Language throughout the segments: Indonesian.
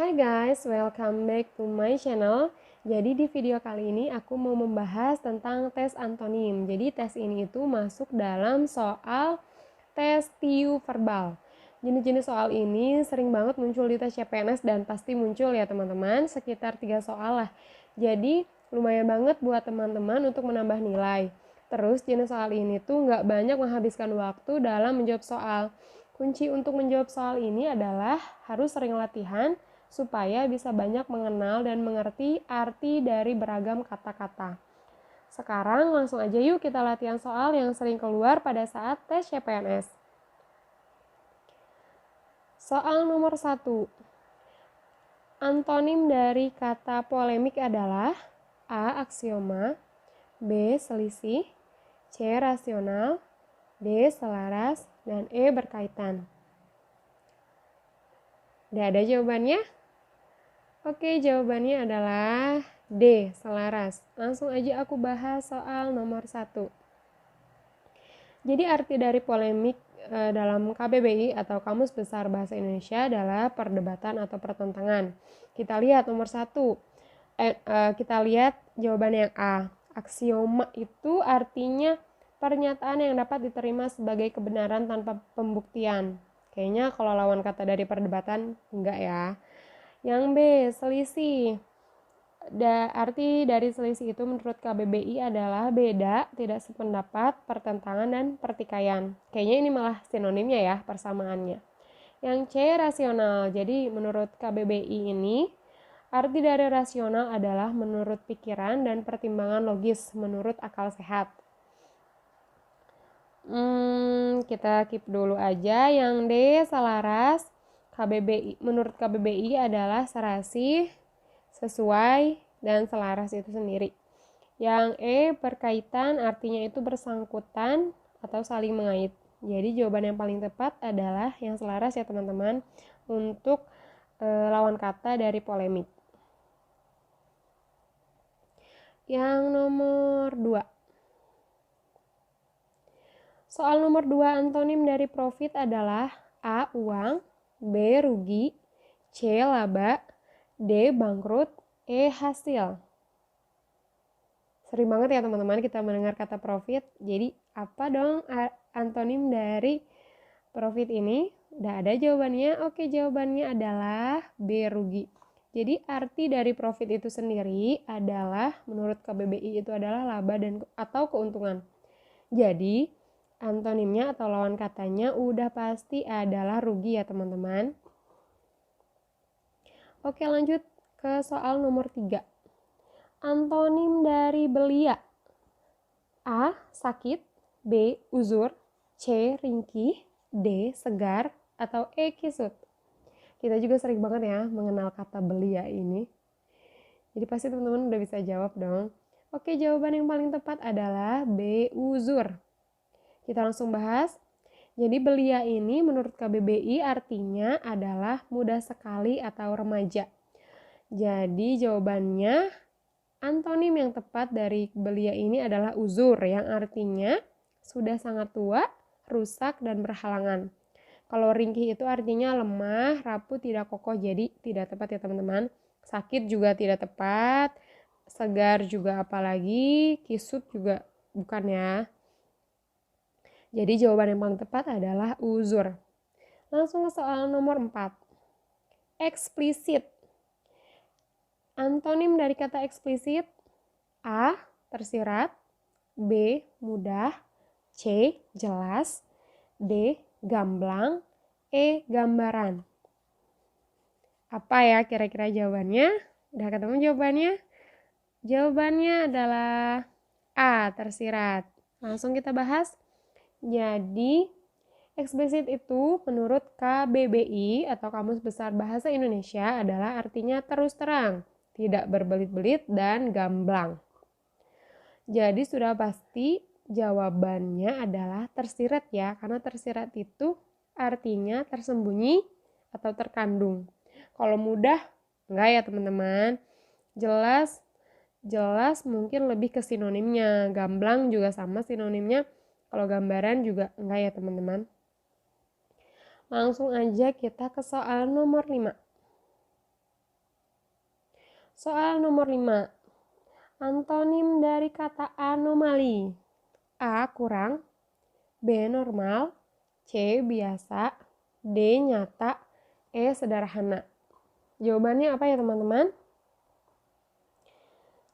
Hai guys, welcome back to my channel. Jadi di video kali ini aku mau membahas tentang tes antonim. Jadi tes ini itu masuk dalam soal tes TIU verbal. Jenis-jenis soal ini sering banget muncul di tes CPNS dan pasti muncul ya teman-teman, sekitar 3 soal lah. Jadi lumayan banget buat teman-teman untuk menambah nilai. Terus jenis soal ini tuh nggak banyak menghabiskan waktu dalam menjawab soal. Kunci untuk menjawab soal ini adalah harus sering latihan, supaya bisa banyak mengenal dan mengerti arti dari beragam kata-kata. Sekarang langsung aja yuk kita latihan soal yang sering keluar pada saat tes CPNS. Soal nomor 1. Antonim dari kata polemik adalah A. Aksioma, B. Selisih, C. Rasional, D. Selaras, dan E. Berkaitan. Udah ada jawabannya? Oke, jawabannya adalah D, selaras. Langsung aja aku bahas soal nomor 1. Jadi arti dari polemik dalam KBBI atau Kamus Besar Bahasa Indonesia adalah perdebatan atau pertentangan. Kita lihat nomor 1. Kita lihat jawaban yang A. Aksioma itu artinya pernyataan yang dapat diterima sebagai kebenaran tanpa pembuktian. Kayaknya kalau lawan kata dari perdebatan enggak ya. Yang B, selisih. Arti dari selisih itu menurut KBBI adalah beda, tidak sependapat, pertentangan, dan pertikaian. Kayaknya ini malah sinonimnya ya, persamaannya. Yang C, rasional. Jadi menurut KBBI ini, arti dari rasional adalah menurut pikiran dan pertimbangan logis, menurut akal sehat. Kita keep dulu aja. Yang D, selaras. Menurut KBBI adalah serasi, sesuai, dan selaras itu sendiri. Yang E, berkaitan, artinya itu bersangkutan atau saling mengait. Jadi jawaban yang paling tepat adalah yang selaras ya teman-teman, untuk lawan kata dari polemik. Yang nomor 2. Soal nomor 2, antonim dari profit adalah A, uang, B, rugi, C, laba, D, bangkrut, E, hasil. Sering banget ya teman-teman kita mendengar kata profit. Jadi apa dong antonim dari profit ini? Udah ada jawabannya. Oke, jawabannya adalah B, rugi. Jadi arti dari profit itu sendiri adalah menurut KBBI itu adalah laba dan atau keuntungan. Jadi antonimnya atau lawan katanya udah pasti adalah rugi ya teman-teman. Oke, lanjut ke soal nomor 3. Antonim dari belia. A, sakit, B, uzur, C, ringkih, D, segar, atau E, kisut. Kita juga sering banget ya mengenal kata belia ini. Jadi pasti teman-teman udah bisa jawab dong. Oke, jawaban yang paling tepat adalah B, uzur. Kita langsung bahas. Jadi belia ini menurut KBBI artinya adalah muda sekali atau remaja. Jadi jawabannya antonim yang tepat dari belia ini adalah uzur, yang artinya sudah sangat tua, rusak, dan berhalangan. Kalau ringkih itu artinya lemah, rapuh, tidak kokoh, jadi tidak tepat ya teman-teman. Sakit juga tidak tepat, segar juga apalagi, kisut juga bukan ya. Jadi jawaban yang paling tepat adalah uzur. Langsung ke soal nomor 4. Eksplisit. Antonim dari kata eksplisit: A, tersirat, B, mudah, C, jelas, D, gamblang, E, gambaran. Apa ya kira-kira jawabannya? Udah ketemu jawabannya? Jawabannya adalah A, tersirat. Langsung kita bahas. Jadi eksplisit itu menurut KBBI atau Kamus Besar Bahasa Indonesia adalah artinya terus terang, tidak berbelit-belit, dan gamblang. Jadi sudah pasti jawabannya adalah tersirat ya, karena tersirat itu artinya tersembunyi atau terkandung. Kalau mudah enggak ya teman-teman. Jelas mungkin lebih ke sinonimnya. Gamblang juga sama sinonimnya. Kalau gambaran juga enggak ya teman-teman. Langsung aja kita ke soal nomor 5. Soal nomor 5. Antonim dari kata anomali. A. Kurang, B. Normal, C. Biasa, D. Nyata, E. Sederhana. Jawabannya apa ya teman-teman?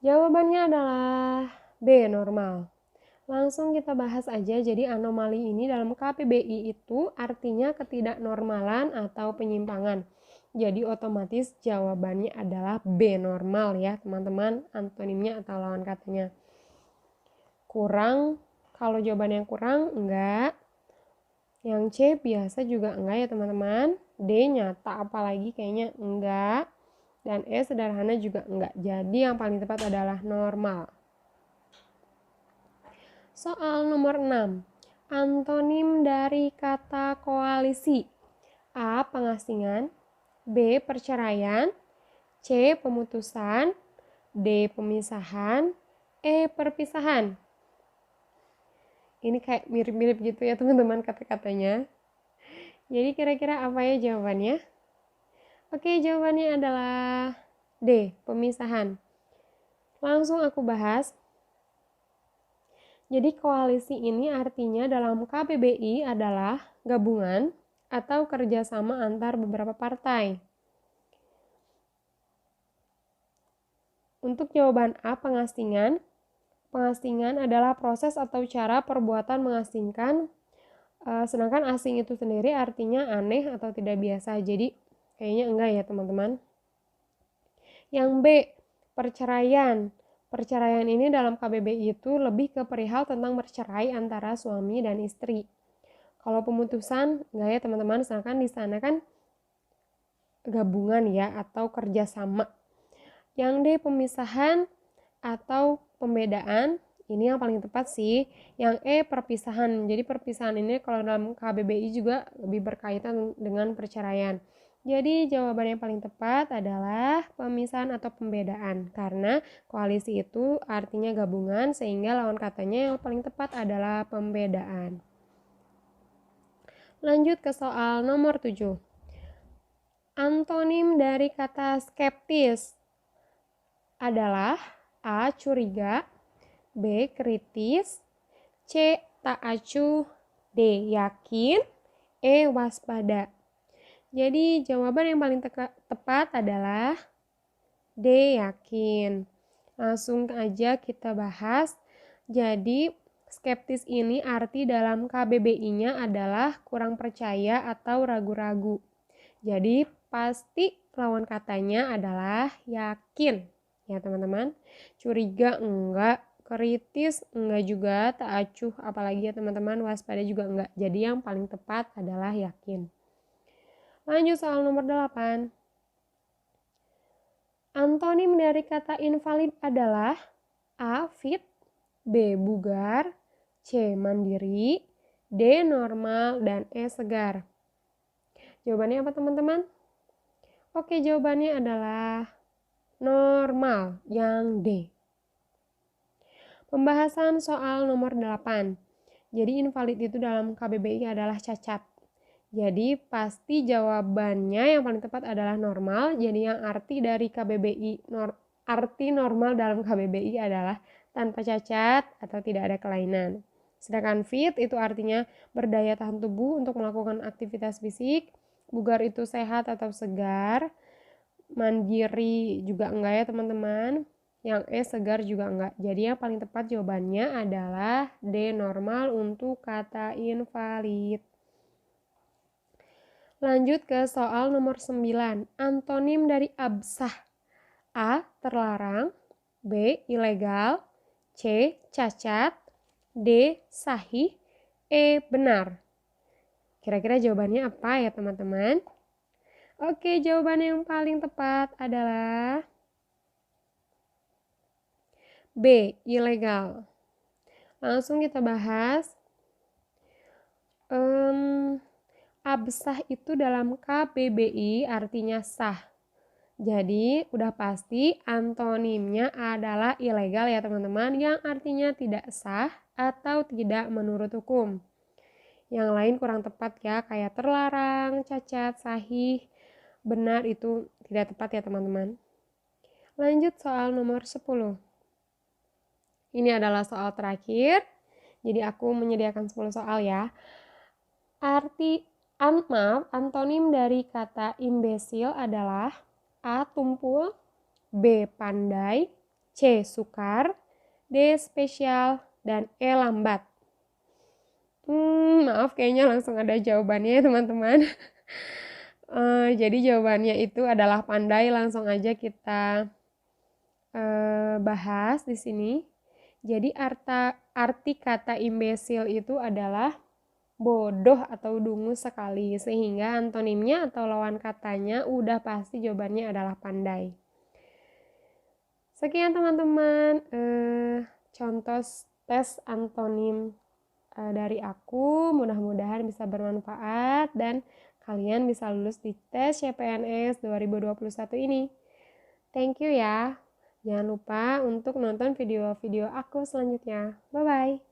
Jawabannya adalah B. Normal. Langsung kita bahas aja. Jadi anomali ini dalam KPBI itu artinya ketidaknormalan atau penyimpangan. Jadi otomatis jawabannya adalah B. Normal ya teman-teman. Antonimnya atau lawan katanya. Kurang, kalau jawabannya kurang enggak. Yang C biasa juga enggak ya teman-teman. D nyata apalagi kayaknya enggak. Dan E sederhana juga enggak. Jadi yang paling tepat adalah normal. Soal nomor 6. Antonim dari kata koalisi. A. Pengasingan, B. Perceraian, C. Pemutusan, D. Pemisahan, E. Perpisahan. Ini kayak mirip-mirip gitu ya teman-teman kata-katanya. Jadi kira-kira apa ya jawabannya? Oke, jawabannya adalah D. Pemisahan. Langsung aku bahas. Jadi koalisi ini artinya dalam KBBI adalah gabungan atau kerjasama antar beberapa partai. Untuk jawaban A, pengasingan. Pengasingan adalah proses atau cara perbuatan mengasingkan, sedangkan asing itu sendiri artinya aneh atau tidak biasa. Jadi kayaknya enggak ya teman-teman. Yang B, perceraian. Perceraian ini dalam KBBI itu lebih ke perihal tentang bercerai antara suami dan istri. Kalau pemutusan enggak ya teman-teman, sedangkan di sana kan gabungan ya atau kerjasama. Yang D, pemisahan atau pembedaan. Ini yang paling tepat sih. Yang E, perpisahan. Jadi perpisahan ini kalau dalam KBBI juga lebih berkaitan dengan perceraian. Jadi jawaban yang paling tepat adalah pemisahan atau pembedaan. Karena koalisi itu artinya gabungan sehingga lawan katanya yang paling tepat adalah pembedaan. Lanjut ke soal nomor 7. Antonim dari kata skeptis adalah A. Curiga, B. Kritis, C. Tak acuh, D. Yakin, E. Waspada. Jadi jawaban yang paling tepat adalah D. Yakin. Langsung aja kita bahas. Jadi skeptis ini arti dalam KBBI-nya adalah kurang percaya atau ragu-ragu. Jadi pasti lawan katanya adalah yakin. Ya teman-teman, curiga enggak, kritis enggak juga, tak acuh apalagi ya teman-teman, waspada juga enggak. Jadi yang paling tepat adalah yakin. Lanjut soal nomor 8. Antonim dari kata invalid adalah A. Fit, B. Bugar, C. Mandiri, D. Normal, dan E. Segar. Jawabannya apa teman-teman? Oke, jawabannya adalah normal, yang D. Pembahasan soal nomor 8. Jadi invalid itu dalam KBBI adalah cacat. Jadi pasti jawabannya yang paling tepat adalah normal. Jadi yang arti dari KBBI, arti normal dalam KBBI adalah tanpa cacat atau tidak ada kelainan. Sedangkan fit itu artinya berdaya tahan tubuh untuk melakukan aktivitas fisik. Bugar itu sehat atau segar. Mandiri juga enggak ya teman-teman. Yang E segar juga enggak. Jadi yang paling tepat jawabannya adalah D. Normal untuk kata invalid. Lanjut ke soal nomor 9. Antonim dari absah. A. Terlarang, B. Ilegal, C. Cacat, D. Sahih, E. Benar. Kira-kira jawabannya apa ya teman-teman? Oke, jawaban yang paling tepat adalah B. Ilegal. Langsung kita bahas. Absah itu dalam KBBI artinya sah. Jadi udah pasti antonimnya adalah ilegal ya teman-teman, yang artinya tidak sah atau tidak menurut hukum. Yang lain kurang tepat ya, kayak terlarang, cacat, sahih, benar itu tidak tepat ya teman-teman. Lanjut soal nomor 10. Ini adalah soal terakhir. Jadi aku menyediakan 10 soal ya. Antonim dari kata imbesil adalah A. Tumpul, B. Pandai, C. Sukar, D. Spesial, dan E. Lambat. Maaf kayaknya langsung ada jawabannya ya teman-teman. Jadi jawabannya itu adalah pandai. Langsung aja kita bahas di sini. Jadi arti kata imbesil itu adalah bodoh atau dungu sekali, sehingga antonimnya atau lawan katanya udah pasti jawabannya adalah pandai. Sekian teman-teman contoh tes antonim dari aku, mudah-mudahan bisa bermanfaat dan kalian bisa lulus di tes CPNS 2021 ini. Thank you ya. Jangan lupa untuk nonton video-video aku selanjutnya. Bye-bye.